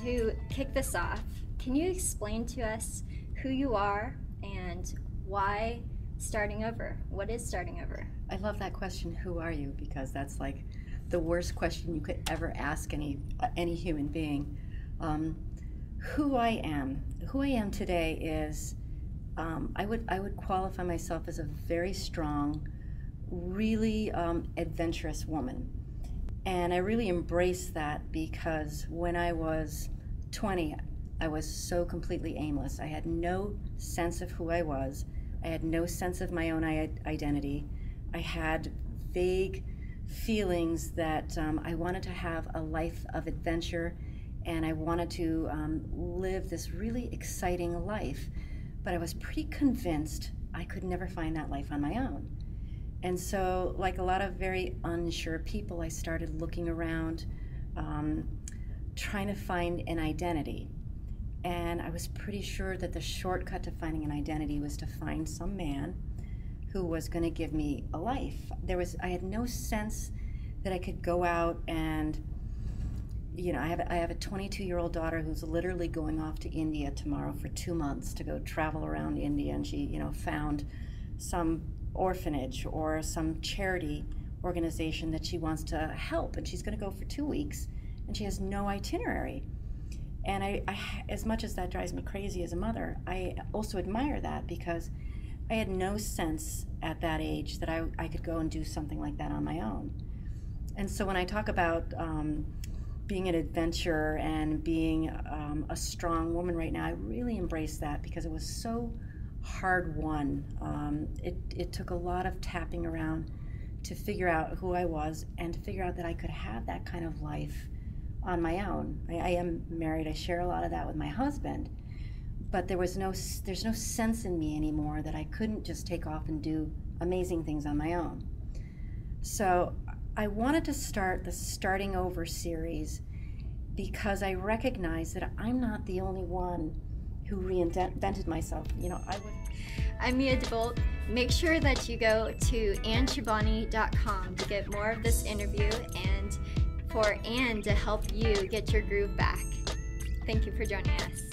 To kick this off, can you explain to us who you are and why starting over? What is starting over? I love that question, who are you? Because that's like the worst question you could ever ask any human being. Who I am today is, I would qualify myself as a very strong, really adventurous woman. And I really embrace that because when I was 20, I was so completely aimless. I had no sense of who I was. I had no sense of my own identity. I had vague feelings that I wanted to have a life of adventure, and I wanted to live this really exciting life. But I was pretty convinced I could never find that life on my own. And so, like a lot of very unsure people, I started looking around, trying to find an identity. And I was pretty sure that the shortcut to finding an identity was to find some man who was going to give me a life. I had no sense that I could go out and, I have a 22-year-old daughter who's literally going off to India tomorrow for 2 months to go travel around India, and she, found some orphanage or some charity organization that she wants to help, and she's going to go for 2 weeks, and she has no itinerary. And I, as much as that drives me crazy as a mother, I also admire that because I had no sense at that age that I could go and do something like that on my own. And so when I talk about being an adventurer and being a strong woman right now, I really embrace that because it was so hard won. It took a lot of tapping around to figure out who I was and to figure out that I could have that kind of life on my own. I am married. I share a lot of that with my husband, but there's no sense in me anymore that I couldn't just take off and do amazing things on my own. So I wanted to start the Starting Over series because I recognize that I'm not the only one who reinvented myself. I'm Mia DeVolt. Make sure that you go to Sheybani.com to get more of this interview and for Anne to help you get your groove back. Thank you for joining us.